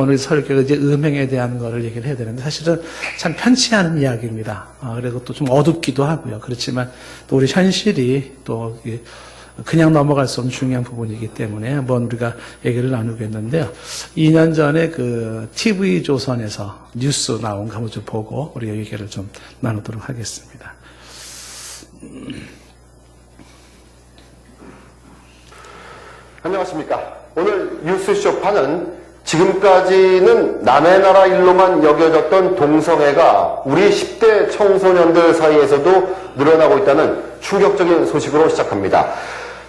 오늘 설교가 이제 음행에 대한 거를 얘기를 해야 되는데 사실은 참 편치 않은 이야기입니다. 그리고 또 좀 어둡기도 하고요. 그렇지만 또 우리 현실이 또 그냥 넘어갈 수 없는 중요한 부분이기 때문에 한번 우리가 얘기를 나누겠는데요. 2년 전에 그 TV조선에서 뉴스 나온 거 한번 좀 보고 우리가 얘기를 좀 나누도록 하겠습니다. 안녕하십니까. 오늘 뉴스쇼파는 지금까지는 남의 나라 일로만 여겨졌던 동성애가 우리 10대 청소년들 사이에서도 늘어나고 있다는 충격적인 소식으로 시작합니다.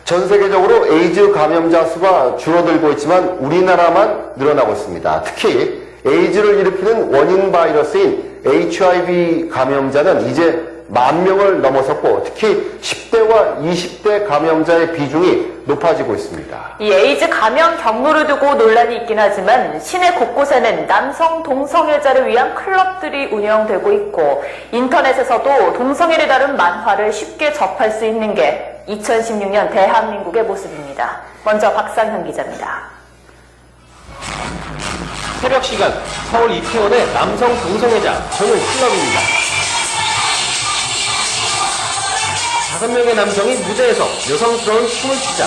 전 세계적으로 에이즈 감염자 수가 줄어들고 있지만 우리나라만 늘어나고 있습니다. 특히 에이즈를 일으키는 원인 바이러스인 HIV 감염자는 이제 10,000명을 넘어섰고 특히 10대와 20대 감염자의 비중이 높아지고 있습니다. 이 에이즈 감염 경로를 두고 논란이 있긴 하지만 시내 곳곳에는 남성 동성애자를 위한 클럽들이 운영되고 있고 인터넷에서도 동성애를 다룬 만화를 쉽게 접할 수 있는 게 2016년 대한민국의 모습입니다. 먼저 박상현 기자입니다. 새벽 시간 서울 이태원의 남성 동성애자 전용 클럽입니다. 5명의 남성이 무대에서 여성스러운 춤을 추자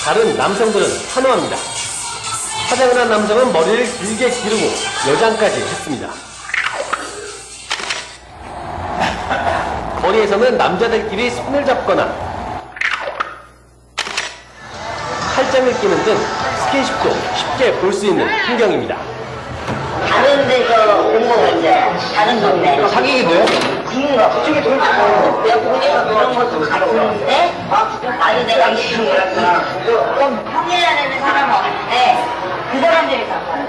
다른 남성들은 환호합니다. 화장을 한 남성은 머리를 길게 기르고 여장까지 했습니다. 거리에서는 남자들끼리 손을 잡거나 팔짱을 끼는 등 스킨십도 쉽게 볼 수 있는 풍경입니다. 다른 데서 온 거가 이제 다른 동네 사귀게 돼요? 그쪽에 돌고 내가 보니까 그런 것도 같은데 나도 내가 좀 평일날에는 사람 없는데 그 사람들이 잡아요.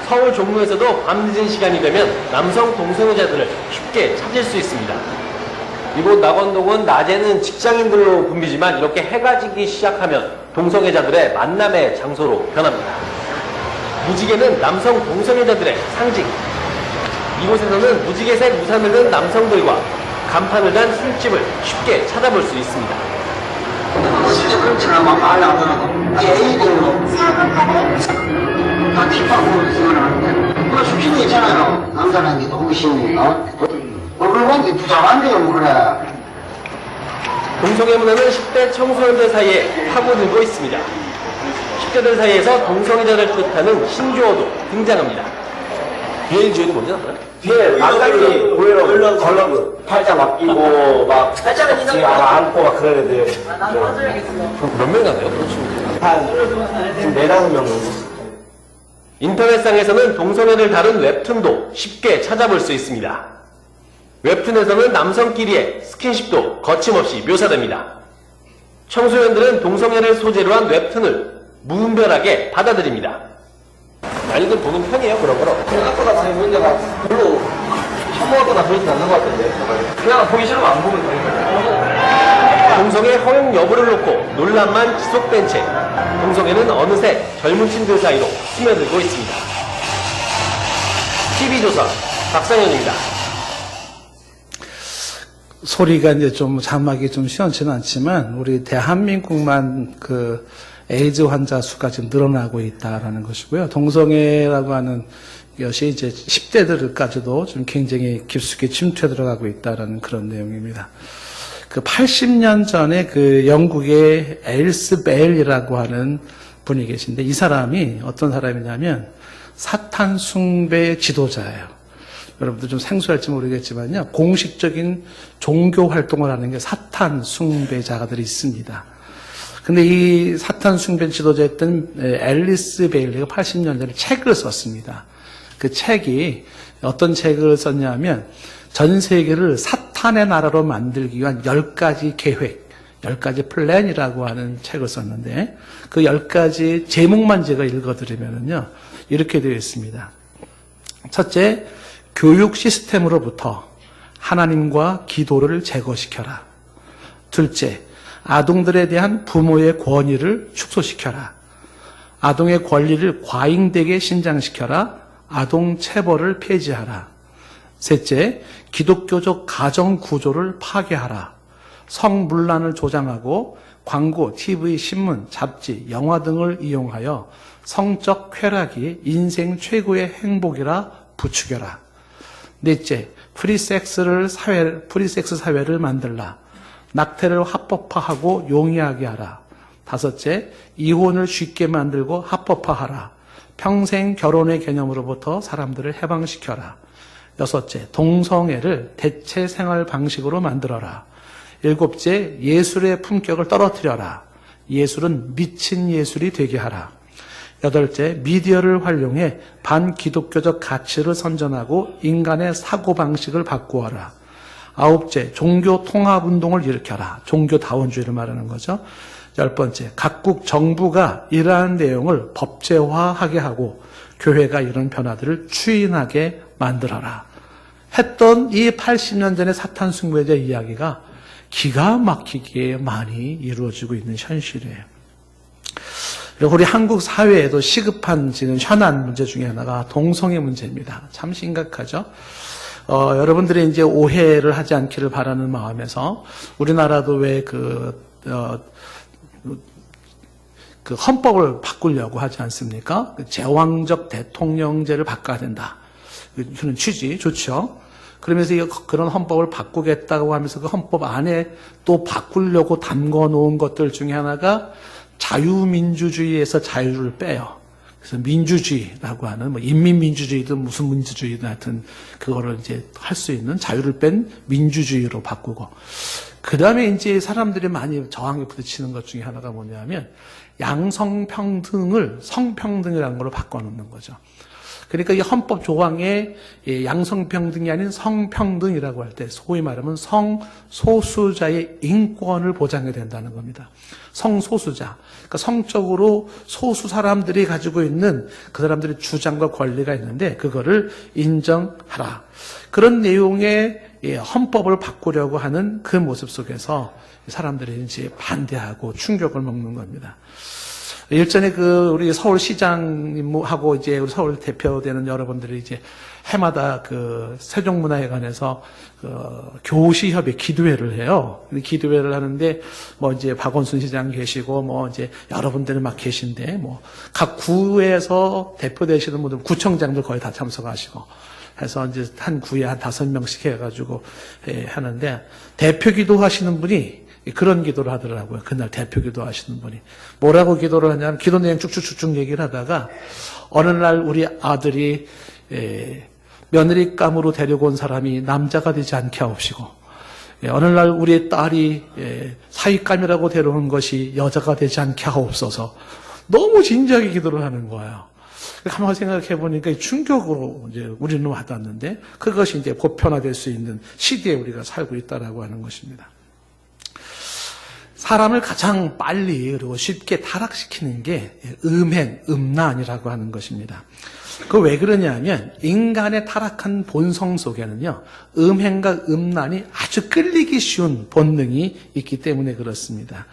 서울 종로에서도 밤늦은 시간이 되면 남성 동성애자들을 쉽게 찾을 수 있습니다. 이곳 낙원동은 낮에는 직장인들로 붐비지만 이렇게 해가 지기 시작하면 동성애자들의 만남의 장소로 변합니다. 무지개는 남성 동성애자들의 상징. 이곳에서는 무지개색 우산을 든 남성들과 간판을 단 술집을 쉽게 찾아볼 수 있습니다. 진짜 그렇잖아. 막 말 나오면 에이드로 다 팁하고 있으면 그거 숙제도 있잖아요. 남자라는 게 호기심이 얼굴 보니까 부자한데요 뭐 그래. 동성애 문화는 10대 청소년들 사이에 파고들고 있습니다. 10대들 사이에서 동성애자를 뜻하는 신조어도 등장합니다. 비엘지오는 뭔지 알아요? 뒤에 남자들이 보여요. 걸러 팔짱 막 끼고 막 팔짱은 인상 안고 막 그런 애들. 몇 명이나 돼요? 한 4-5명 정도. 인터넷상에서는 동성애를 다룬 웹툰도 쉽게 찾아볼 수 있습니다. 웹툰에서는 남성끼리의 스킨십도 거침없이 묘사됩니다. 청소년들은 동성애를 소재로 한 웹툰을 무분별하게 받아들입니다. 많이들 보는 편이에요, 그런 거로? 아까 같은 문제가 별로 혐오하거나 그러진 않는 것 같은데. 그냥 보기 싫으면 안 보면 되니까. 동성애 허용 여부를 놓고 논란만 지속된 채 동성애는 어느새 젊은 층들 사이로 스며들고 있습니다. TV조선 박상현입니다. 소리가 이제 좀 자막이 좀 시원치는 않지만 우리 대한민국만 그 에이즈 환자 수가 지금 늘어나고 있다라는 것이고요. 동성애라고 하는 것이 이제 10대들까지도 좀 굉장히 깊숙이 침투해 들어가고 있다라는 그런 내용입니다. 그 80년 전에 그 영국의 에일스 베일이라고 하는 분이 계신데 이 사람이 어떤 사람이냐면 사탄 숭배 지도자예요. 여러분들 좀 생소할지 모르겠지만요. 공식적인 종교 활동을 하는 게 사탄 숭배자들이 있습니다. 근데 이 사탄 숭배 지도자였던 앨리스 베일리가 80년 전에 책을 썼습니다. 그 책이 어떤 책을 썼냐면 전 세계를 사탄의 나라로 만들기 위한 10가지 계획, 10가지 플랜이라고 하는 책을 썼는데 그 10가지 제목만 제가 읽어드리면요. 이렇게 되어 있습니다. 첫째, 교육 시스템으로부터 하나님과 기도를 제거시켜라. 둘째, 아동들에 대한 부모의 권위를 축소시켜라. 아동의 권리를 과잉되게 신장시켜라. 아동 체벌을 폐지하라. 셋째, 기독교적 가정 구조를 파괴하라. 성문란을 조장하고 광고, TV, 신문, 잡지, 영화 등을 이용하여 성적 쾌락이 인생 최고의 행복이라 부추겨라. 넷째, 프리섹스 사회를 만들라. 낙태를 합법화하고 용이하게 하라. 다섯째, 이혼을 쉽게 만들고 합법화하라. 평생 결혼의 개념으로부터 사람들을 해방시켜라. 여섯째, 동성애를 대체 생활 방식으로 만들어라. 일곱째, 예술의 품격을 떨어뜨려라. 예술은 미친 예술이 되게 하라. 여덟째, 미디어를 활용해 반기독교적 가치를 선전하고 인간의 사고방식을 바꾸어라. 아홉째, 종교 통합운동을 일으켜라. 종교다원주의를 말하는 거죠. 열 번째, 각국 정부가 이러한 내용을 법제화하게 하고 교회가 이런 변화들을 추인하게 만들어라. 했던 이 80년 전의 사탄 숭배자 이야기가 기가 막히게 많이 이루어지고 있는 현실이에요. 그리고 우리 한국 사회에도 시급한 지금 현안 문제 중에 하나가 동성애 문제입니다. 참 심각하죠. 여러분들이 이제 오해를 하지 않기를 바라는 마음에서 우리나라도 왜 그 헌법을 바꾸려고 하지 않습니까? 제왕적 대통령제를 바꿔야 된다. 그런 취지 좋죠. 그러면서 그런 헌법을 바꾸겠다고 하면서 그 헌법 안에 또 바꾸려고 담궈 놓은 것들 중에 하나가 자유민주주의에서 자유를 빼요. 그래서 민주주의라고 하는 뭐 인민민주주의든 무슨 민주주의든 하여튼 그거를 이제 할 수 있는 자유를 뺀 민주주의로 바꾸고 그 다음에 이제 사람들이 많이 저항에 부딪히는 것 중에 하나가 뭐냐면 양성평등을 성평등이라는 걸로 바꿔놓는 거죠. 그러니까 이 헌법 조항에 양성평등이 아닌 성평등이라고 할 때 소위 말하면 성소수자의 인권을 보장해야 된다는 겁니다. 성소수자. 그러니까 성적으로 소수 사람들이 가지고 있는 그 사람들의 주장과 권리가 있는데 그거를 인정하라. 그런 내용의 헌법을 바꾸려고 하는 그 모습 속에서 사람들이 이제 반대하고 충격을 먹는 겁니다. 일전에 우리 서울시장님하고 이제 우리 서울 대표되는 여러분들이 이제 해마다 세종문화회관에서 교시협의 기도회를 해요. 기도회를 하는데 뭐 이제 박원순 시장 계시고 뭐 이제 여러분들이 막 계신데 뭐 각 구에서 대표되시는 분들 구청장들 거의 다 참석하시고 해서 이제 한 구에 한 5명씩 해가지고 하는데 대표 기도하시는 분이 그런 기도를 하더라고요. 그날 대표 기도하시는 분이. 뭐라고 기도를 하냐면 기도 내용 쭉쭉쭉쭉 얘기를 하다가 어느 날 우리 아들이 며느리감으로 데리고 온 사람이 남자가 되지 않게 하옵시고 어느 날 우리 딸이 사윗감이라고 데려온 것이 여자가 되지 않게 하옵소서. 너무 진지하게 기도를 하는 거예요. 가만히 생각해 보니까 충격으로 이제 우리는 와닿았는데 그것이 이제 보편화될 수 있는 시대에 우리가 살고 있다라고 하는 것입니다. 사람을 가장 빨리 그리고 쉽게 타락시키는 게 음행, 음란이라고 하는 것입니다. 그 왜 그러냐면 인간의 타락한 본성 속에는요 음행과 음란이 아주 끌리기 쉬운 본능이 있기 때문에 그렇습니다.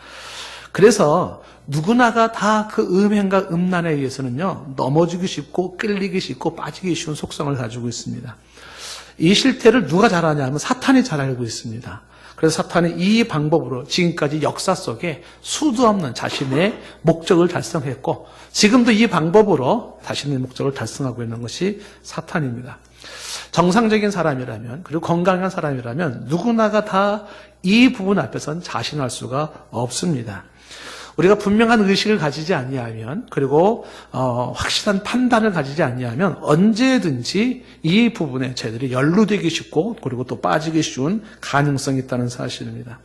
그래서 누구나가 다 그 음행과 음란에 의해서는요 넘어지기 쉽고 끌리기 쉽고 빠지기 쉬운 속성을 가지고 있습니다. 이 실태를 누가 잘 아냐면 사탄이 잘 알고 있습니다. 그래서 사탄은 이 방법으로 지금까지 역사 속에 수도 없는 자신의 목적을 달성했고 지금도 이 방법으로 자신의 목적을 달성하고 있는 것이 사탄입니다. 정상적인 사람이라면 그리고 건강한 사람이라면 누구나가 다 이 부분 앞에서는 자신할 수가 없습니다. 우리가 분명한 의식을 가지지 아니하면 그리고 확실한 판단을 가지지 아니하면 언제든지 이 부분에 저희들이 연루되기 쉽고 그리고 또 빠지기 쉬운 가능성이 있다는 사실입니다.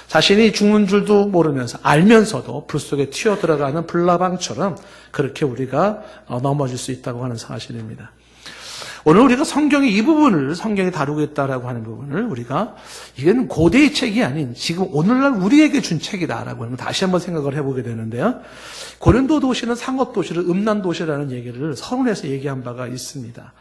자신이 죽는 줄도 모르면서 알면서도 불 속에 튀어들어가는 불나방처럼 그렇게 우리가 넘어질 수 있다고 하는 사실입니다. 오늘 우리가 성경의 이 부분을 성경이 다루고 있다라고 하는 부분을 우리가 이건 고대의 책이 아닌 지금 오늘날 우리에게 준 책이다라고 하는 걸 다시 한번 생각을 해보게 되는데요. 고린도 도시는 상업 도시를 음란 도시라는 얘기를 서론에서 얘기한 바가 있습니다.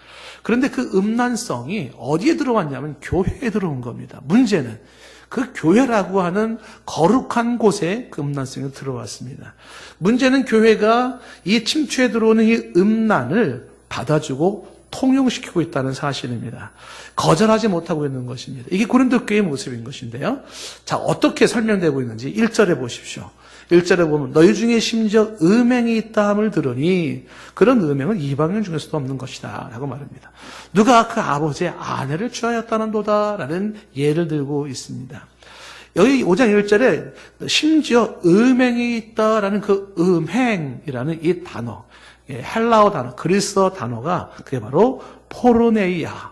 그런데 그 음란성이 어디에 들어왔냐면 교회에 들어온 겁니다. 문제는 그 교회라고 하는 거룩한 곳에 그 음란성이 들어왔습니다. 문제는 교회가 이 침투에 들어오는 이 음란을 받아주고 통용시키고 있다는 사실입니다. 거절하지 못하고 있는 것입니다. 이게 고린도 교회의 모습인 것인데요. 자, 어떻게 설명되고 있는지 1절에 보십시오. 1절에 보면 너희 중에 심지어 음행이 있다 함을 들으니 그런 음행은 이방인 중에서도 없는 것이다 라고 말합니다. 누가 그 아버지의 아내를 취하였다는도다 라는 예를 들고 있습니다. 여기 5장 1절에 심지어 음행이 있다라는 그 음행이라는 이 단어, 헬라어 단어, 그리스어 단어가 그게 바로 포르네이아.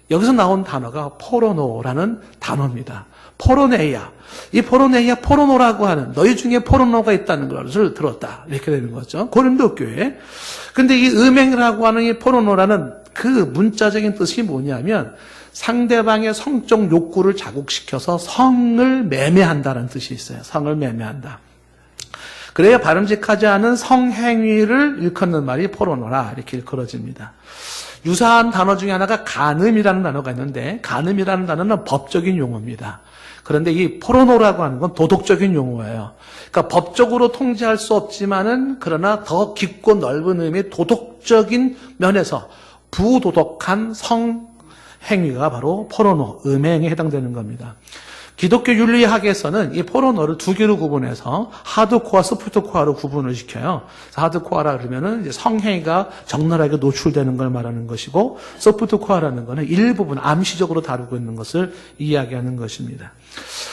여기서 나온 단어가 포르노라는 단어입니다. 포르네이아. 이 포르네이아, 포르노라고 하는 너희 중에 포르노가 있다는 것을 들었다. 이렇게 되는 거죠. 고린도 교회. 근데 이 음행이라고 하는 이 포르노라는 그 문자적인 뜻이 뭐냐면 상대방의 성적 욕구를 자극시켜서 성을 매매한다는 뜻이 있어요. 성을 매매한다. 그래야 바람직하지 않은 성행위를 일컫는 말이 포르노라 이렇게 일컬어집니다. 유사한 단어 중에 하나가 간음이라는 단어가 있는데 간음이라는 단어는 법적인 용어입니다. 그런데 이 포르노라고 하는 건 도덕적인 용어예요. 그러니까 법적으로 통제할 수 없지만은 그러나 더 깊고 넓은 의미의 도덕적인 면에서 부도덕한 성행위가 바로 포르노, 음행에 해당되는 겁니다. 기독교 윤리학에서는 이 포르노를 두 개로 구분해서 하드코어, 소프트코어로 구분을 시켜요. 하드코어라 그러면은 이제 성행위가 적나라하게 노출되는 걸 말하는 것이고, 소프트코어라는 거는 일부분 암시적으로 다루고 있는 것을 이야기하는 것입니다.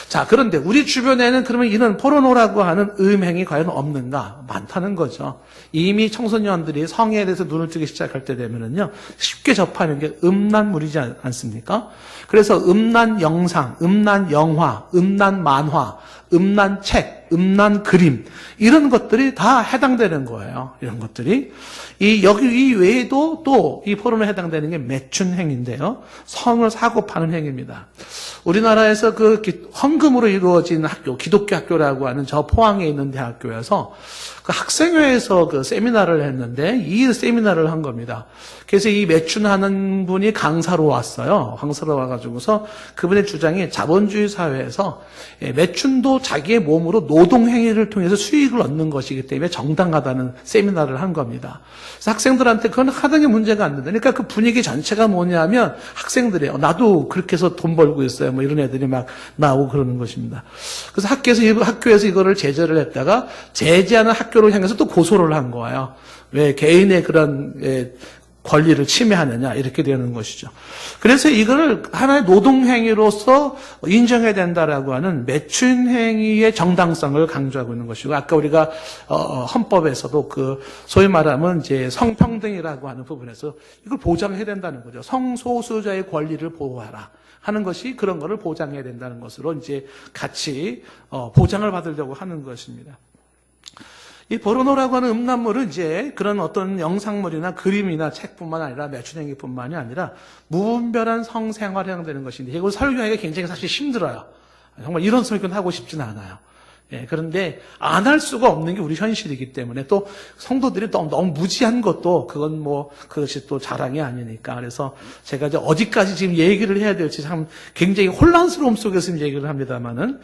자, 그런데 우리 주변에는 그러면 이런 포르노라고 하는 음행이 과연 없는가? 많다는 거죠. 이미 청소년들이 성에 대해서 눈을 뜨기 시작할 때 되면은요, 쉽게 접하는 게 음란물이지 않습니까? 그래서 음란 영상, 음란 영화, 음란 만화, 음란 책, 음란 그림, 이런 것들이 다 해당되는 거예요. 이런 것들이. 이 외에도 또 이 포르노에 해당되는 게 매춘행인데요. 성을 사고 파는 행위입니다. 우리나라에서 그 헌금으로 이루어진 학교, 기독교 학교라고 하는 저 포항에 있는 대학교에서 그 학생회에서 그 세미나를 했는데 이 세미나를 한 겁니다. 그래서 이 매춘하는 분이 강사로 왔어요. 강사로 와가지고서 그분의 주장이 자본주의 사회에서 매춘도 자기의 몸으로 노동행위를 통해서 수익을 얻는 것이기 때문에 정당하다는 세미나를 한 겁니다. 그래서 학생들한테 그건 하는 게 문제가 안 된다. 그러니까 그 분위기 전체가 뭐냐면 학생들이 나도 그렇게 해서 돈 벌고 있어요. 뭐 이런 애들이 막 나오고 그러는 것입니다. 그래서 학교에서 이거를 제재를 했다가 제재하는 학교를 향해서 또 고소를 한 거예요. 왜 개인의 그런 권리를 침해하느냐 이렇게 되는 것이죠. 그래서 이거를 하나의 노동행위로서 인정해야 된다라고 하는 매춘행위의 정당성을 강조하고 있는 것이고, 아까 우리가 헌법에서도 그 소위 말하면 이제 성평등이라고 하는 부분에서 이걸 보장해야 된다는 거죠. 성소수자의 권리를 보호하라 하는 것이 그런 거를 보장해야 된다는 것으로 이제 같이 보장을 받으려고 하는 것입니다. 이 포르노라고 하는 음란물은 이제 그런 어떤 영상물이나 그림이나 책뿐만 아니라 매춘행위뿐만이 아니라 무분별한 성생활에 해당되는 것인데 이걸 설교하기가 굉장히 사실 힘들어요. 정말 이런 설교는 하고 싶지는 않아요. 그런데 안 할 수가 없는 게 우리 현실이기 때문에 또 성도들이 너무 무지한 것도 그건 뭐 그것이 또 자랑이 아니니까. 그래서 제가 이제 어디까지 지금 얘기를 해야 될지 참 굉장히 혼란스러움 속에서 지금 얘기를 합니다만은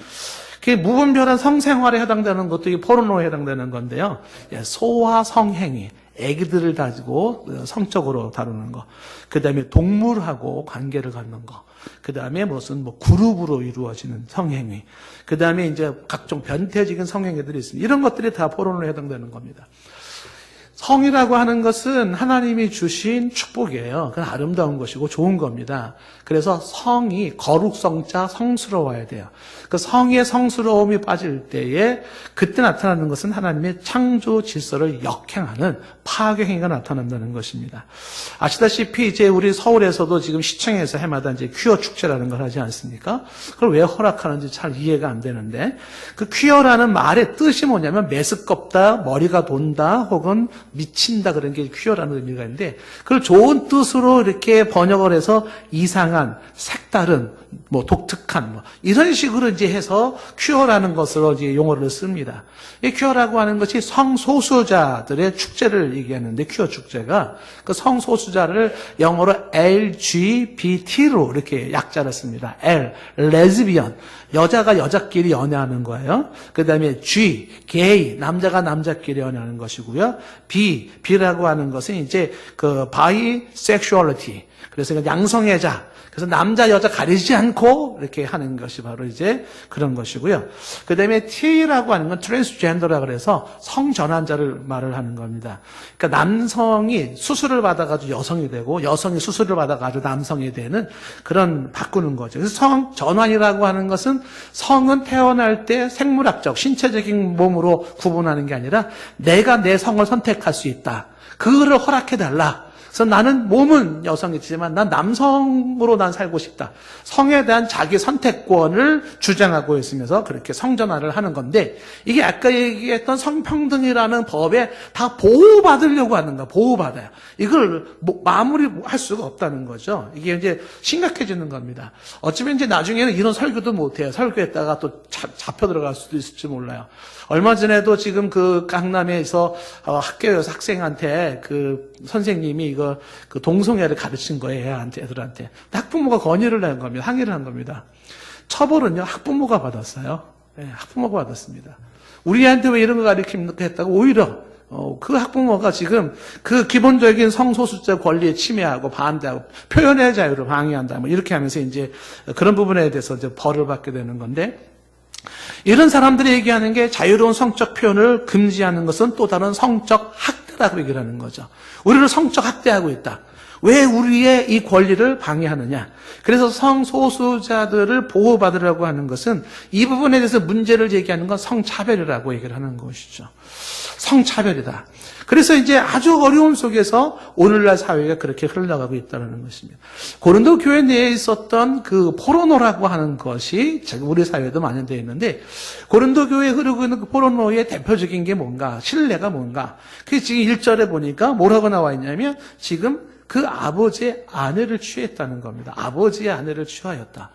그 무분별한 성생활에 해당되는 것도 이 포르노에 해당되는 건데요. 소화 성행위, 애기들을 가지고 성적으로 다루는 거. 그 다음에 동물하고 관계를 갖는 거. 그 다음에 무슨 그룹으로 이루어지는 성행위. 그 다음에 이제 각종 변태적인 성행위들이 있습니다. 이런 것들이 다 포르노에 해당되는 겁니다. 성이라고 하는 것은 하나님이 주신 축복이에요. 그건 아름다운 것이고 좋은 겁니다. 그래서 성이 거룩성자 성스러워야 돼요. 그 성의 성스러움이 빠질 때에 그때 나타나는 것은 하나님의 창조 질서를 역행하는 파괴 행위가 나타난다는 것입니다. 아시다시피 이제 우리 서울에서도 지금 시청에서 해마다 이제 퀴어 축제라는 걸 하지 않습니까? 그걸 왜 허락하는지 잘 이해가 안 되는데, 그 퀴어라는 말의 뜻이 뭐냐면 메스껍다, 머리가 돈다, 혹은 미친다, 그런 게 퀴어라는 의미가 있는데, 그걸 좋은 뜻으로 이렇게 번역을 해서 이상한, 색다른, 뭐 독특한 뭐 이런 식으로 이제 해서 큐어라는 것으로 이제 용어를 씁니다. 이 큐어라고 하는 것이 성소수자들의 축제를 얘기하는데 큐어 축제가 그 성소수자를 영어로 LGBT로 이렇게 약자를 씁니다. L, 레즈비언. 여자가 여자끼리 연애하는 거예요. 그 다음에 G, 게이, 남자가 남자끼리 연애하는 것이고요. B라고 하는 것은 이제 그 바이섹슈얼리티. 그래서 양성애자. 그래서 남자, 여자 가리지 않고 이렇게 하는 것이 바로 이제 그런 것이고요. 그 다음에 T라고 하는 건 트랜스젠더라고 그래서 성전환자를 말을 하는 겁니다. 그러니까 남성이 수술을 받아가지고 여성이 되고 여성이 수술을 받아가지고 남성이 되는 그런 바꾸는 거죠. 그래서 성전환이라고 하는 것은 성은 태어날 때 생물학적, 신체적인 몸으로 구분하는 게 아니라 내가 내 성을 선택할 수 있다. 그거를 허락해달라. 그래서 나는 몸은 여성이지만 난 남성으로 난 살고 싶다. 성에 대한 자기 선택권을 주장하고 있으면서 그렇게 성전환을 하는 건데 이게 아까 얘기했던 성평등이라는 법에 다 보호받으려고 하는 거야. 보호받아요. 이걸 마무리할 수가 없다는 거죠. 이게 이제 심각해지는 겁니다. 어쩌면 이제 나중에는 이런 설교도 못해요. 설교했다가 또 잡혀 들어갈 수도 있을지 몰라요. 얼마 전에도 지금 그 강남에서 학교에서 학생한테 그 선생님이 이거 그 동성애를 가르친 거예요, 애들한테. 학부모가 건의를 한 겁니다. 항의를 한 겁니다. 처벌은요, 학부모가 받았어요. 네, 학부모가 받았습니다. 우리한테 왜 이런 거 가르칩니까 했다고 오히려 그 학부모가 지금 그 기본적인 성소수자 권리에 침해하고 반대하고 표현의 자유를 방해한다. 뭐 이렇게 하면서 이제 그런 부분에 대해서 이제 벌을 받게 되는 건데 이런 사람들이 얘기하는 게 자유로운 성적 표현을 금지하는 것은 또 다른 성적 학대라고 얘기를 하는 거죠. 우리를 성적 학대하고 있다. 왜 우리의 이 권리를 방해하느냐. 그래서 성소수자들을 보호받으려고 하는 것은 이 부분에 대해서 문제를 제기하는 건 성차별이라고 얘기를 하는 것이죠. 성차별이다. 그래서 이제 아주 어려움 속에서 오늘날 사회가 그렇게 흘러가고 있다는 것입니다. 고린도 교회 내에 있었던 그 포르노라고 하는 것이 우리 사회에도 만연되어 있는데 고린도 교회에 흐르고 있는 그 포르노의 대표적인 게 뭔가, 신뢰가 뭔가. 그게 지금 1절에 보니까 뭐라고 나와 있냐면 지금 그 아버지의 아내를 취했다는 겁니다. 아버지의 아내를 취하였다.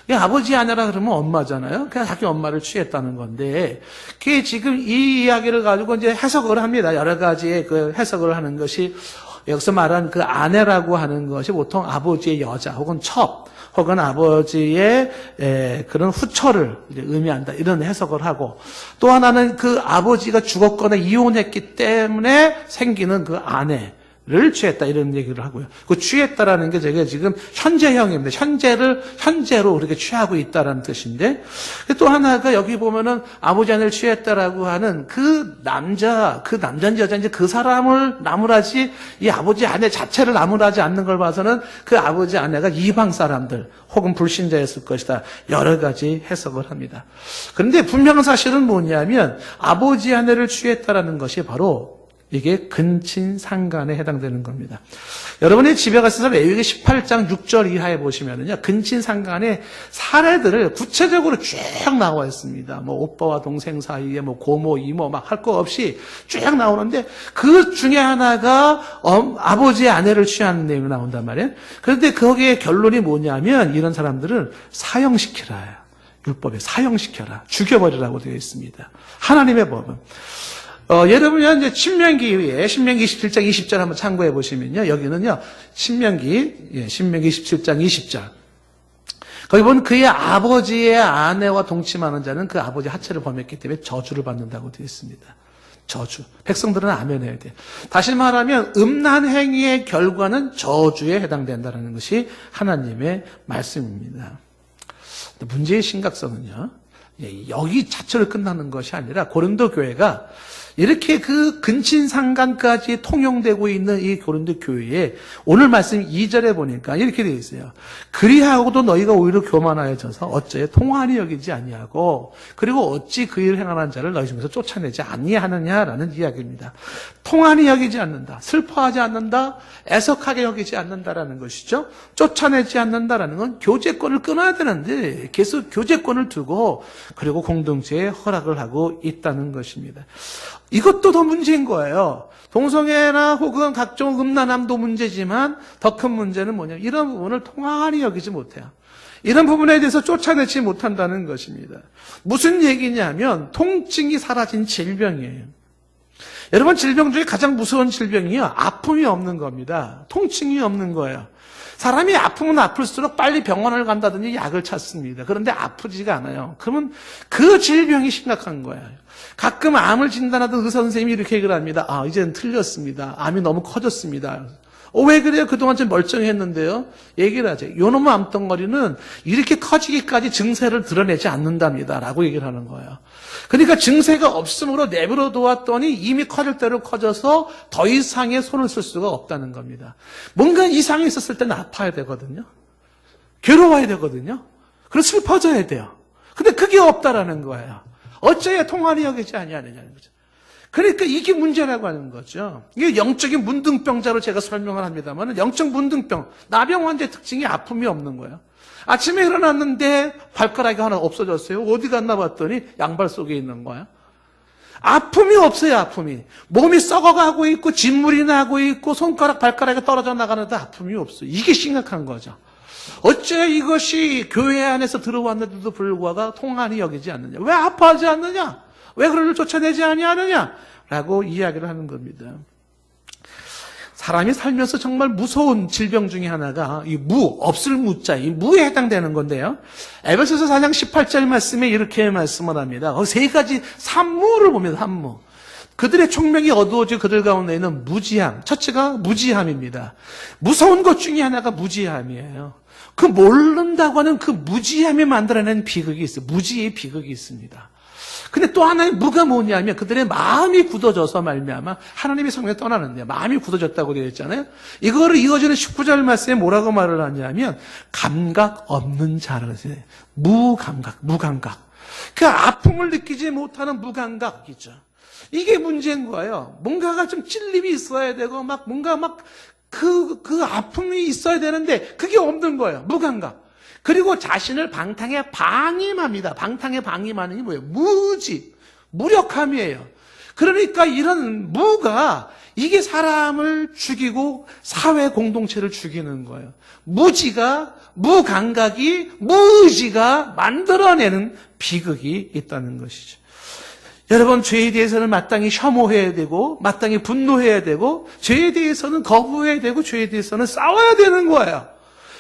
아버지의 아내라 그러면 엄마잖아요. 그냥 자기 엄마를 취했다는 건데, 그게 지금 이 이야기를 가지고 이제 해석을 합니다. 여러 가지의 그 해석을 하는 것이, 여기서 말한 그 아내라고 하는 것이 보통 아버지의 여자, 혹은 첩, 혹은 아버지의 그런 후처를 의미한다. 이런 해석을 하고, 또 하나는 그 아버지가 죽었거나 이혼했기 때문에 생기는 그 아내를 취했다 이런 얘기를 하고요. 그 취했다라는 게 제가 지금 현재형입니다. 현재로 그렇게 취하고 있다라는 뜻인데 또 하나가 여기 보면은 아버지 아내를 취했다라고 하는 그 남자인지 여자인지 그 사람을 나무라지 이 아버지 아내 자체를 나무라지 않는 걸 봐서는 그 아버지 아내가 이방 사람들 혹은 불신자였을 것이다. 여러 가지 해석을 합니다. 그런데 분명한 사실은 뭐냐면 아버지 아내를 취했다라는 것이 바로 이게 근친상간에 해당되는 겁니다. 여러분이 집에 가셔서 레위기 18장 6절 이하에 보시면은요, 근친상간의 사례들을 구체적으로 쭉 나와 있습니다. 뭐 오빠와 동생 사이에 뭐 고모, 이모 막 할 거 없이 쭉 나오는데 그 중에 하나가 아버지의 아내를 취하는 내용이 나온단 말이에요. 그런데 거기에 결론이 뭐냐면 이런 사람들은 사형시키라. 율법에 사형시켜라. 죽여버리라고 되어 있습니다. 하나님의 법은. 여러분이 이제 신명기에 신명기 27장 20절 한번 참고해 보시면요. 여기는요. 신명기 27장 20절. 거기 보면 그의 아버지의 아내와 동침하는 자는 그 아버지 하체를 범했기 때문에 저주를 받는다고 되어 있습니다. 저주. 백성들은 아멘해야 돼요. 다시 말하면 음란 행위의 결과는 저주에 해당된다는 것이 하나님의 말씀입니다. 문제의 심각성은요. 여기 자체로 끝나는 것이 아니라 고린도 교회가 이렇게 그 근친상간까지 통용되고 있는 이 고린도 교회에 오늘 말씀 2절에 보니까 이렇게 되어 있어요. 그리하고도 너희가 오히려 교만하여져서 어째 통한이 여기지 아니하고 그리고 어찌 그 일을 행하는 자를 너희 중에서 쫓아내지 아니하느냐라는 이야기입니다. 통한이 여기지 않는다. 슬퍼하지 않는다. 애석하게 여기지 않는다라는 것이죠. 쫓아내지 않는다라는 건 교제권을 끊어야 되는데 계속 교제권을 두고 그리고 공동체에 허락을 하고 있다는 것입니다. 이것도 더 문제인 거예요. 동성애나 혹은 각종 음란함도 문제지만 더 큰 문제는 뭐냐면 이런 부분을 통한이 여기지 못해요. 이런 부분에 대해서 쫓아내지 못한다는 것입니다. 무슨 얘기냐면 통증이 사라진 질병이에요. 여러분, 질병 중에 가장 무서운 질병이요, 아픔이 없는 겁니다. 통증이 없는 거예요. 사람이 아프면 아플수록 빨리 병원을 간다든지 약을 찾습니다. 그런데 아프지가 않아요. 그러면 그 질병이 심각한 거예요. 가끔 암을 진단하던 의사 선생님이 이렇게 얘기를 합니다. 아, 이제는 틀렸습니다. 암이 너무 커졌습니다. 왜 그래요? 그동안 좀 멀쩡했는데요. 얘기를 하죠. 요놈의 암덩어리는 이렇게 커지기까지 증세를 드러내지 않는답니다. 라고 얘기를 하는 거예요. 그러니까 증세가 없으므로 내버려 두었더니 이미 커질 대로 커져서 더 이상의 손을 쓸 수가 없다는 겁니다. 뭔가 이상이 있었을 때는 아파야 되거든요. 괴로워야 되거든요. 그리고 슬퍼져야 돼요. 근데 그게 없다라는 거예요. 어째야 통한이 여기지 아니하느냐는 거죠. 그러니까 이게 문제라고 하는 거죠. 이게 영적인 문둥병자로 제가 설명을 합니다만, 영적 문둥병, 나병 환자의 특징이 아픔이 없는 거예요. 아침에 일어났는데 발가락이 하나 없어졌어요. 어디 갔나 봤더니 양발 속에 있는 거예요. 아픔이 없어요, 아픔이. 몸이 썩어가고 있고 진물이 나고 있고 손가락, 발가락이 떨어져 나가는데 아픔이 없어요. 이게 심각한 거죠. 어째 이것이 교회 안에서 들어왔는데도 불구하고 통한이 여기지 않느냐? 왜 아파하지 않느냐? 왜 그를 쫓아내지 아니하느냐? 라고 이야기를 하는 겁니다. 사람이 살면서 정말 무서운 질병 중에 하나가 이 없을 무자, 이 무에 해당되는 건데요. 에베소서 4장 18절 말씀에 이렇게 말씀을 합니다. 세 가지 산무를 봅니다. 산무. 그들의 총명이 어두워지고 그들 가운데에는 무지함. 첫째가 무지함입니다. 무서운 것 중에 하나가 무지함이에요. 그 모른다고 하는 그 무지함이 만들어낸 비극이 있어요. 무지의 비극이 있습니다. 근데 또 하나의 무가 뭐냐면 그들의 마음이 굳어져서 말미암아 하나님의 성령에 떠나는데 마음이 굳어졌다고 되어 있잖아요. 이거를 이어지는 19절 말씀에 뭐라고 말을 하냐면 감각 없는 자라고 했어요. 무감각. 그 아픔을 느끼지 못하는 무감각이죠. 이게 문제인 거예요. 뭔가가 좀 찔림이 있어야 되고 뭔가 그 아픔이 있어야 되는데 그게 없는 거예요. 무감각. 그리고 자신을 방탕에 방임합니다. 방탕에 방임하는 게 뭐예요? 무력함이에요. 그러니까 이런 무가 이게 사람을 죽이고 사회 공동체를 죽이는 거예요. 무감각이 무의지가 만들어내는 비극이 있다는 것이죠. 여러분, 죄에 대해서는 마땅히 혐오해야 되고 마땅히 분노해야 되고 죄에 대해서는 거부해야 되고 죄에 대해서는 싸워야 되는 거예요.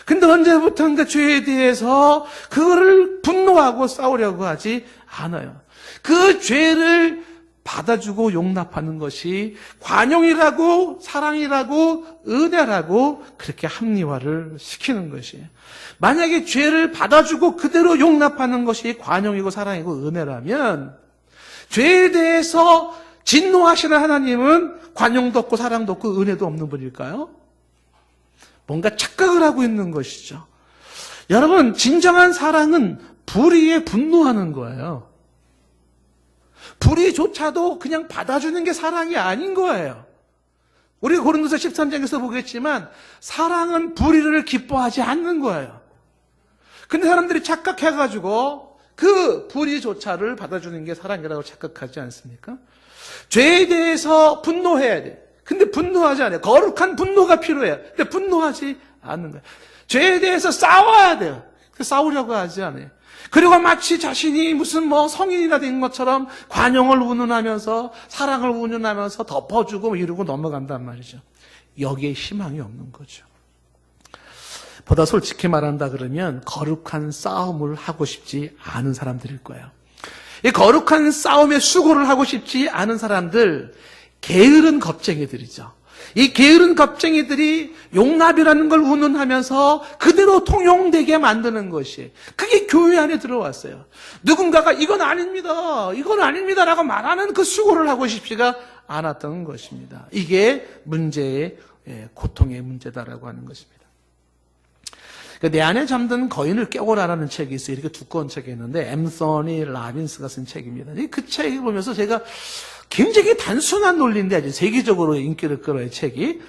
근데 언제부턴가 죄에 대해서 그거를 분노하고 싸우려고 하지 않아요. 그 죄를 받아주고 용납하는 것이 관용이라고 사랑이라고 은혜라고 그렇게 합리화를 시키는 것이에요. 만약에 죄를 받아주고 그대로 용납하는 것이 관용이고 사랑이고 은혜라면 죄에 대해서 진노하시는 하나님은 관용도 없고 사랑도 없고 은혜도 없는 분일까요? 뭔가 착각을 하고 있는 것이죠. 여러분, 진정한 사랑은 불의에 분노하는 거예요. 불의조차도 그냥 받아주는 게 사랑이 아닌 거예요. 우리 고린도서 13장에서 보겠지만 사랑은 불의를 기뻐하지 않는 거예요. 근데 사람들이 착각해가지고 그 불의조차를 받아주는 게 사랑이라고 착각하지 않습니까? 죄에 대해서 분노해야 돼. 근데 분노하지 않아요. 거룩한 분노가 필요해요. 근데 분노하지 않는 거예요. 죄에 대해서 싸워야 돼요. 싸우려고 하지 않아요. 그리고 마치 자신이 무슨 성인이나 된 것처럼 관용을 운운하면서 사랑을 운운하면서 덮어주고 이러고 넘어간단 말이죠. 여기에 희망이 없는 거죠. 보다 솔직히 말한다 그러면 거룩한 싸움을 하고 싶지 않은 사람들일 거예요. 이 거룩한 싸움에 수고를 하고 싶지 않은 사람들, 게으른 겁쟁이들이죠. 이 게으른 겁쟁이들이 용납이라는 걸 운운하면서 그대로 통용되게 만드는 것이 그게 교회 안에 들어왔어요. 누군가가 이건 아닙니다라고 말하는 그 수고를 하고 싶지가 않았던 것입니다. 이게 문제의 고통의 문제다라고 하는 것입니다. 내 안에 잠든 거인을 깨워라라는 책이 있어요. 이렇게 두꺼운 책이 있는데 앰서니 라빈스가 쓴 책입니다. 그 책을 보면서 제가 굉장히 단순한 논리인데 아주 세계적으로 인기를 끌어요, 책이.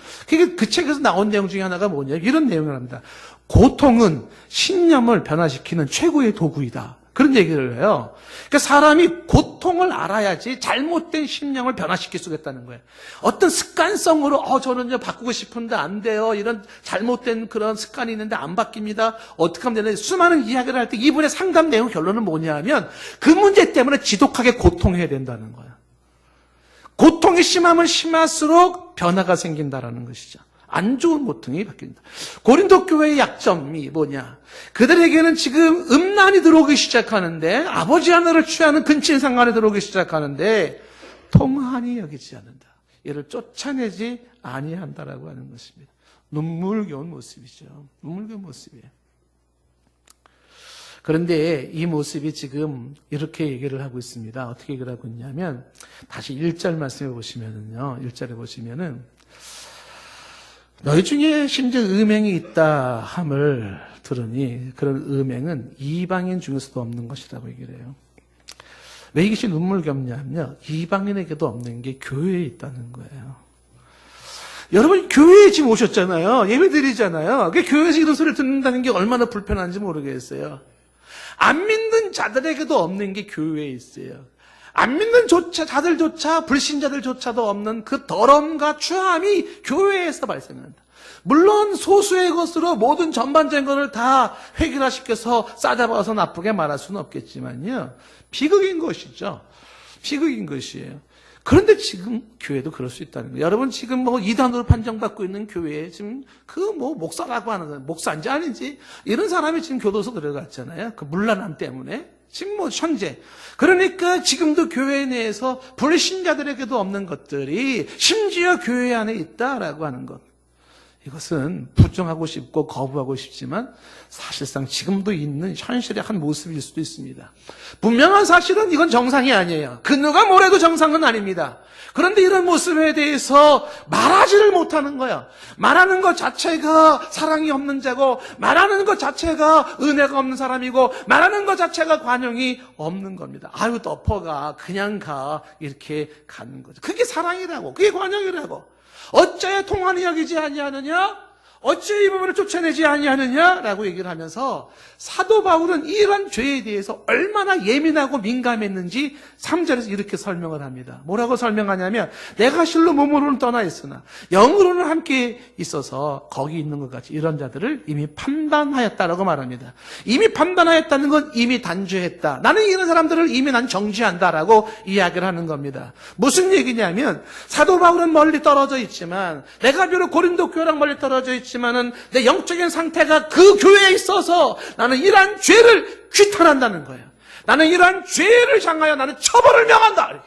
그 책에서 나온 내용 중에 하나가 뭐냐면 이런 내용을 합니다. 고통은 신념을 변화시키는 최고의 도구이다. 그런 얘기를 해요. 그러니까 사람이 고통을 알아야지 잘못된 심령을 변화시킬 수 있다는 거예요. 어떤 습관성으로 저는 바꾸고 싶은데 안 돼요. 이런 잘못된 그런 습관이 있는데 안 바뀝니다. 어떻게 하면 되나. 수많은 이야기를 할 때 이분의 상담 내용 결론은 뭐냐면 그 문제 때문에 지독하게 고통해야 된다는 거예요. 고통이 심하면 심할수록 변화가 생긴다라는 것이죠. 안 좋은 고통이 바뀐다. 고린도 교회의 약점이 뭐냐? 그들에게는 지금 음란이 들어오기 시작하는데, 아버지 하나를 취하는 근친상간이 들어오기 시작하는데 통한이 여기지 않는다. 이를 쫓아내지 아니한다라고 하는 것입니다. 눈물겨운 모습이죠. 눈물겨운 모습이에요. 그런데 이 모습이 지금 이렇게 얘기를 하고 있습니다. 어떻게 얘기를 하고 있냐면, 다시 1절 말씀해 보시면은요, 1절에 보시면은, 너희 중에 심지어 음행이 있다 함을 들으니 그런 음행은 이방인 중에서도 없는 것이라고 얘기를 해요. 왜 이것이 눈물겹냐면요, 이방인에게도 없는 게 교회에 있다는 거예요. 여러분 교회에 지금 오셨잖아요. 예배 드리잖아요. 교회에서 이런 소리를 듣는다는 게 얼마나 불편한지 모르겠어요. 안 믿는 자들에게도 없는 게 교회에 있어요. 안 믿는 자들조차, 불신자들조차도 없는 그 더러움과 추함이 교회에서 발생한다. 물론 소수의 것으로 모든 전반적인 것을 다 획일화시켜서 싸잡아서 나쁘게 말할 수는 없겠지만요, 비극인 것이죠. 비극인 것이에요. 그런데 지금 교회도 그럴 수 있다는 거예요. 여러분 지금 이단으로 판정받고 있는 교회에 지금 목사라고 하는, 목사인지 아닌지 이런 사람이 지금 교도소 들어갔잖아요. 그 문란함 때문에. 지금 현재. 그러니까 지금도 교회 내에서 불신자들에게도 없는 것들이 심지어 교회 안에 있다라고 하는 것. 이것은 부정하고 싶고 거부하고 싶지만 사실상 지금도 있는 현실의 한 모습일 수도 있습니다. 분명한 사실은 이건 정상이 아니에요. 그 누가 뭐래도 정상은 아닙니다. 그런데 이런 모습에 대해서 말하지를 못하는 거예요. 말하는 것 자체가 사랑이 없는 자고, 말하는 것 자체가 은혜가 없는 사람이고, 말하는 것 자체가 관용이 없는 겁니다. 아유 덮어가, 그냥 가, 이렇게 가는 거죠. 그게 사랑이라고, 그게 관용이라고. 어찌하여 통한이 여기지 아니하느냐? 어찌 이 부분을 쫓아내지 아니하느냐라고 얘기를 하면서 사도 바울은 이러한 죄에 대해서 얼마나 예민하고 민감했는지 3절에서 이렇게 설명을 합니다. 뭐라고 설명하냐면, 내가 실로 몸으로는 떠나 있으나 영으로는 함께 있어서 거기 있는 것 같이 이런 자들을 이미 판단하였다라고 말합니다. 이미 판단하였다는 건 이미 단죄했다. 나는 이런 사람들을 이미 난 정죄한다라고 이야기를 하는 겁니다. 무슨 얘기냐면, 사도 바울은 멀리 떨어져 있지만, 내가 비록 고린도 교회랑 멀리 떨어져 있지만은 내 영적인 상태가 그 교회에 있어서 나는 이러한 죄를 규탄한다는 거예요. 나는 이러한 죄를 향하여 나는 처벌을 명한다.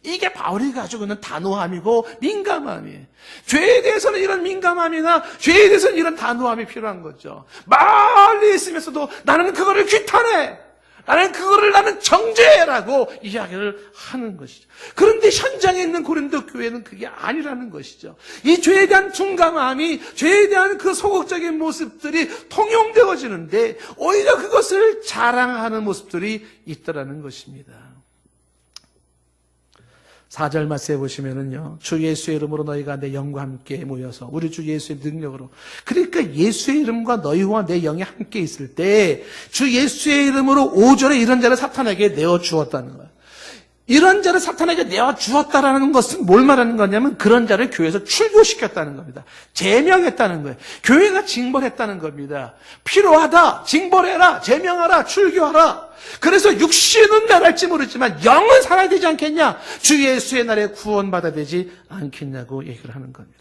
이게 바울이 가지고 있는 단호함이고 민감함이에요. 죄에 대해서는 이런 민감함이나 죄에 대해서는 이런 단호함이 필요한 거죠. 멀리 있으면서도 나는 그거를 규탄해. 나는 정죄라고 이야기를 하는 것이죠. 그런데 현장에 있는 고린도 교회는 그게 아니라는 것이죠. 이 죄에 대한 둔감함이, 죄에 대한 그 소극적인 모습들이 통용되어지는데 오히려 그것을 자랑하는 모습들이 있더라는 것입니다. 4절 말씀해 보시면은요, 주 예수의 이름으로 너희가 내 영과 함께 모여서, 우리 주 예수의 능력으로, 그러니까 예수의 이름과 너희와 내 영이 함께 있을 때 주 예수의 이름으로 5절에 이런 자를 사탄에게 내어 주었다는 거예요. 이런 자를 사탄에게 내어 주었다라는 것은 뭘 말하는 거냐면, 그런 자를 교회에서 출교시켰다는 겁니다. 제명했다는 거예요. 교회가 징벌했다는 겁니다. 필요하다, 징벌해라, 제명하라, 출교하라. 그래서 육신은 멸할지 모르지만 영은 살아야 되지 않겠냐? 주 예수의 날에 구원받아야 되지 않겠냐고 얘기를 하는 겁니다.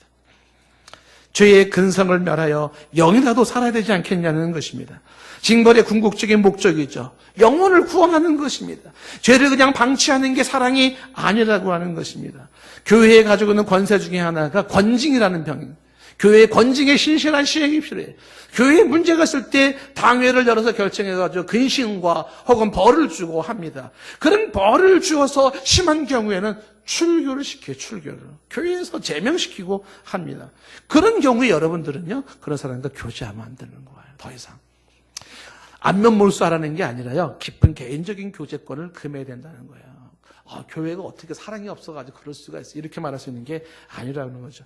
죄의 근성을 멸하여 영이라도 살아야 되지 않겠냐는 것입니다. 징벌의 궁극적인 목적이죠. 영혼을 구원하는 것입니다. 죄를 그냥 방치하는 게 사랑이 아니라고 하는 것입니다. 교회에 가지고 있는 권세 중에 하나가 권징이라는 병입니다. 교회의 권징의 신실한 시행이 필요해요. 교회에 문제가 있을 때 당회를 열어서 결정해가지고 근신과 혹은 벌을 주고 합니다. 그런 벌을 주어서 심한 경우에는 출교를 시켜요. 출교를. 교회에서 제명시키고 합니다. 그런 경우에 여러분들은요, 그런 사람과 교제하면 안 되는 거예요. 더 이상. 안면몰수하라는 게 아니라요, 깊은 개인적인 교제권을 금해야 된다는 거예요. 교회가 어떻게 사랑이 없어가지고 그럴 수가 있어, 이렇게 말할 수 있는 게 아니라는 거죠.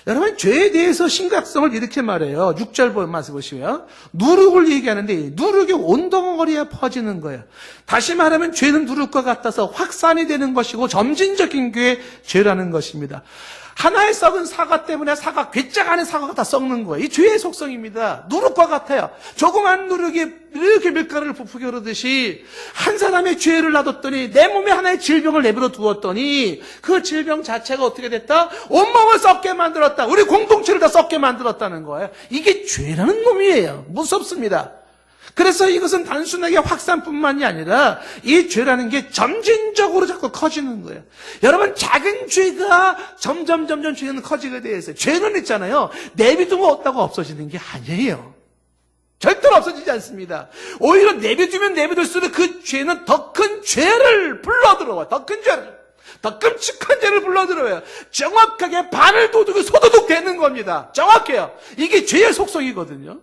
여러분, 죄에 대해서 심각성을 이렇게 말해요. 6절 말씀 보시면 누룩을 얘기하는데 누룩이 온 덩어리에 퍼지는 거예요. 다시 말하면 죄는 누룩과 같아서 확산이 되는 것이고 점진적인 게 죄라는 것입니다. 하나의 썩은 사과 때문에 사과 괴짝 안에 사과가 다 썩는 거예요. 이 죄의 속성입니다. 누룩과 같아요. 조그만 누룩이 이렇게 밀가루를 부풀게 흐르듯이 한 사람의 죄를 놔뒀더니 내 몸에 하나의 질병을 내버려 두었더니 그 질병 자체가 어떻게 됐다? 온몸을 썩게 만들었다. 우리 공동체를 다 썩게 만들었다는 거예요. 이게 죄라는 놈이에요. 무섭습니다. 그래서 이것은 단순하게 확산뿐만이 아니라 이 죄라는 게 점진적으로 자꾸 커지는 거예요. 여러분, 작은 죄가 점점 죄는 커지게 되어 있어요. 죄는 있잖아요. 내비두면 없다고 없어지는 게 아니에요. 절대로 없어지지 않습니다. 오히려 내비두면 내비둘수록 그 죄는 더 큰 죄를 불러들어와요. 더 큰 죄를. 더 끔찍한 죄를 불러들어요. 정확하게 반을 도둑이 소도둑 되는 겁니다. 정확해요. 이게 죄의 속성이거든요.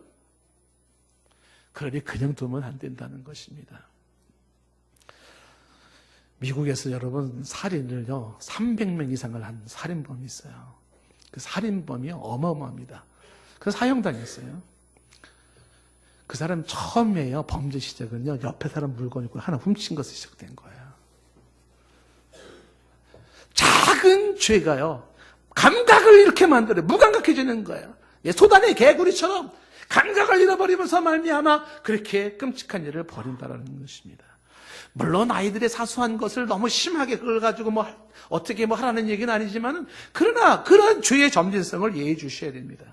그러니 그냥 두면 안 된다는 것입니다. 미국에서 여러분 살인을요 300명 이상을 한 살인범이 있어요. 그 살인범이 어마어마합니다. 그래서 사형당했어요. 그 사람 처음에요 범죄 시작은요 옆에 사람 물건 있고 하나 훔친 것에서 시작된 거예요. 작은 죄가요 감각을 이렇게 만들어요. 무감각해지는 거예요. 소단의 개구리처럼 감각을 잃어버리면서 말미암아 그렇게 끔찍한 일을 벌인다는 것입니다. 물론 아이들의 사소한 것을 너무 심하게 그걸 가지고 어떻게 하라는 얘기는 아니지만은 그러나 그런 죄의 점진성을 예의해 주셔야 됩니다.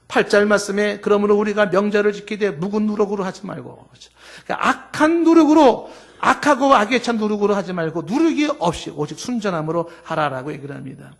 8절 말씀에 그러므로 우리가 명절을 지키되 묵은 누룩으로 하지 말고 그러니까 악한 누룩으로 악하고 악에 찬 누룩으로 하지 말고 누룩이 없이 오직 순전함으로 하라라고 얘기를 합니다.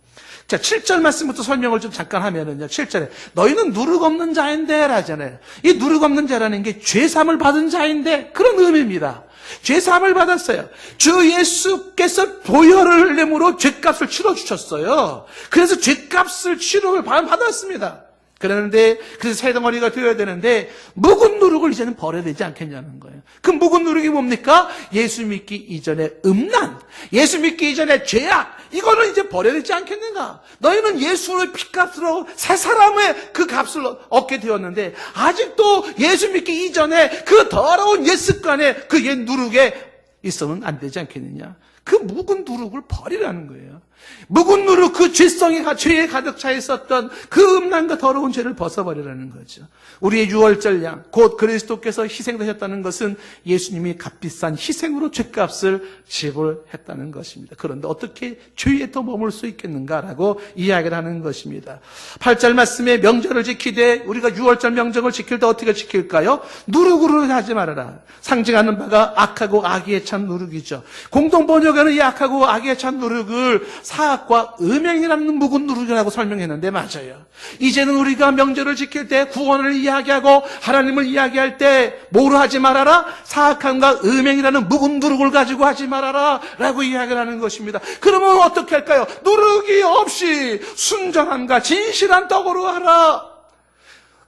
자, 7절 말씀부터 설명을 좀 잠깐 하면은요. 7절에 너희는 누룩 없는 자인데 라잖아요. 이 누룩 없는 자라는 게 죄사함을 받은 자인데 그런 의미입니다. 죄사함을 받았어요. 주 예수께서 보혈을 흘림으로 죄값을 치러주셨어요. 그래서 죄값을 치료를 받았습니다. 그러는데 그래서 새 덩어리가 되어야 되는데 묵은 누룩을 이제는 버려야 되지 않겠냐는 거예요. 그 묵은 누룩이 뭡니까? 예수 믿기 이전의 음란, 예수 믿기 이전의 죄악, 이거는 이제 버려야 되지 않겠는가? 너희는 예수의 피값으로 새 사람의 그 값을 얻게 되었는데 아직도 예수 믿기 이전에 그 더러운 옛 습관에 그 옛 누룩에 있어는 안 되지 않겠느냐? 그 묵은 누룩을 버리라는 거예요. 묵은 누룩, 그 죄에 가득 차 있었던 그 음란과 더러운 죄를 벗어버리라는 거죠. 우리의 유월절 양, 곧 그리스도께서 희생되셨다는 것은 예수님이 값비싼 희생으로 죄값을 지불했다는 것입니다. 그런데 어떻게 죄에 더 머물 수 있겠는가라고 이야기를 하는 것입니다. 8절 말씀에 명절을 지키되 우리가 유월절 명절을 지킬 때 어떻게 지킬까요? 누룩으로 하지 말아라. 상징하는 바가 악하고 악에 찬 누룩이죠. 공동 번역에는 이 악하고 악에 찬 누룩을 사악과 음행이라는 묵은 누룩이라고 설명했는데 맞아요. 이제는 우리가 명절을 지킬 때 구원을 이야기하고 하나님을 이야기할 때 뭐로 하지 말아라? 사악함과 음행이라는 묵은 누룩을 가지고 하지 말아라 라고 이야기를 하는 것입니다. 그러면 어떻게 할까요? 누룩이 없이 순전함과 진실한 떡으로 하라.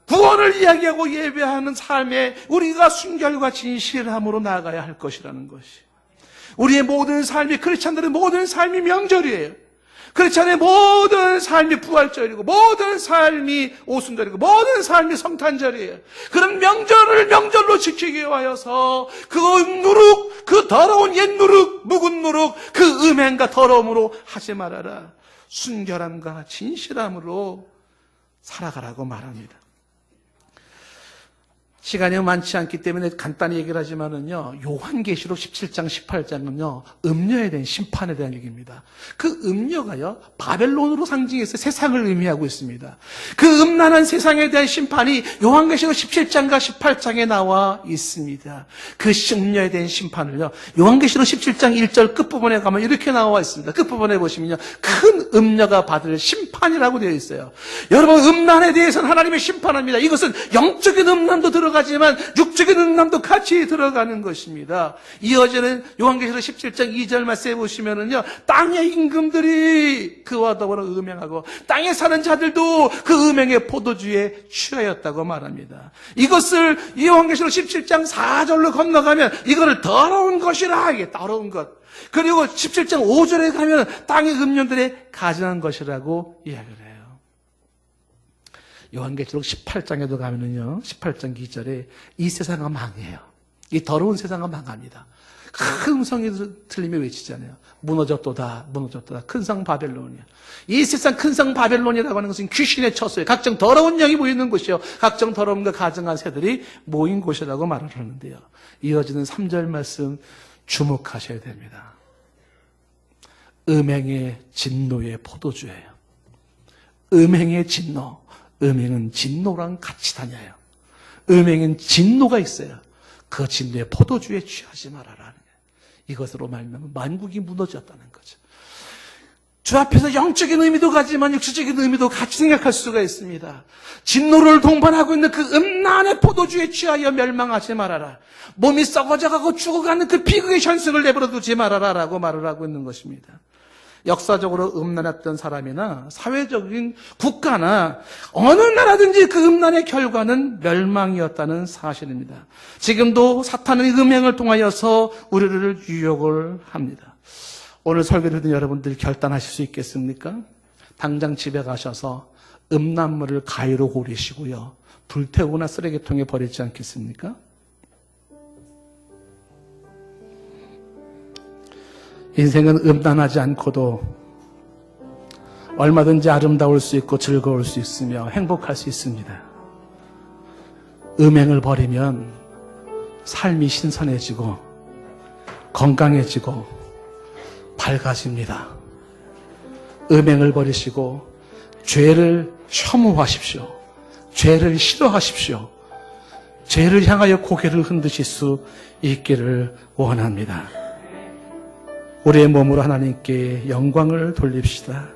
구원을 이야기하고 예배하는 삶에 우리가 순결과 진실함으로 나아가야 할 것이라는 것이. 우리의 모든 삶이, 크리스찬들의 모든 삶이 명절이에요. 크리스찬의 모든 삶이 부활절이고 모든 삶이 오순절이고 모든 삶이 성탄절이에요. 그런 명절을 명절로 지키기 위하여서 그 누룩, 그 더러운 옛 누룩, 묵은 누룩, 그 음행과 더러움으로 하지 말아라. 순결함과 진실함으로 살아가라고 말합니다. 시간이 많지 않기 때문에 간단히 얘기를 하지만은요, 요한계시록 17장, 18장은요, 음녀에 대한 심판에 대한 얘기입니다. 그 음녀가요, 바벨론으로 상징해서 세상을 의미하고 있습니다. 그 음란한 세상에 대한 심판이 요한계시록 17장과 18장에 나와 있습니다. 그 음녀에 대한 심판을요, 요한계시록 17장 1절 끝부분에 가면 이렇게 나와 있습니다. 끝부분에 보시면요, 큰 음녀가 받을 심판이라고 되어 있어요. 여러분, 음란에 대해서는 하나님의 심판합니다. 이것은 영적인 음란도 들어가지만 육적인 음란도 같이 들어가는 것입니다. 이어지는 요한계시록 17장 2절 말씀에 보시면은요, 땅의 임금들이 그와 더불어 음행하고 땅에 사는 자들도 그 음행의 포도주에 취하였다고 말합니다. 이것을 요한계시록 17장 4절로 건너가면 이거를 더러운 것이라, 이게 더러운 것. 그리고 17장 5절에 가면 땅의 음녀들의 가증한 것이라고 이야기를 해요. 요한계시록 18장에도 가면은요, 18장 2절에 이 세상은 망해요. 이 더러운 세상은 망합니다. 큰 음성이 들리며 외치잖아요. 무너졌도다, 무너졌도다. 큰 성 바벨론이야. 이 세상 큰 성 바벨론이라고 하는 것은 귀신의 처소예요. 각종 더러운 영이 모이는 곳이요. 각종 더러움과 가증한 새들이 모인 곳이라고 말을 하는데요. 이어지는 3절 말씀 주목하셔야 됩니다. 음행의 진노의 포도주예요. 음행의 진노. 음행은 진노랑 같이 다녀요. 음행은 진노가 있어요. 그 진노의 포도주에 취하지 말아라. 이것으로 말하면 만국이 무너졌다는 거죠. 주 앞에서 영적인 의미도 가지만 육체적인 의미도 같이 생각할 수가 있습니다. 진노를 동반하고 있는 그 음란의 포도주에 취하여 멸망하지 말아라. 몸이 썩어져가고 죽어가는 그 비극의 현승을 내버려 두지 말아라 라고 말을 하고 있는 것입니다. 역사적으로 음란했던 사람이나 사회적인 국가나 어느 나라든지 그 음란의 결과는 멸망이었다는 사실입니다. 지금도 사탄은 음행을 통하여서 우리를 유혹을 합니다. 오늘 설교를 듣는 여러분들 결단하실 수 있겠습니까? 당장 집에 가셔서 음란물을 가위로 고리시고요. 불태우거나 쓰레기통에 버리지 않겠습니까? 인생은 음란하지 않고도 얼마든지 아름다울 수 있고 즐거울 수 있으며 행복할 수 있습니다. 음행을 버리면 삶이 신선해지고 건강해지고 밝아집니다. 음행을 버리시고 죄를 혐오하십시오. 죄를 싫어하십시오. 죄를 향하여 고개를 흔드실 수 있기를 원합니다. 우리의 몸으로 하나님께 영광을 돌립시다.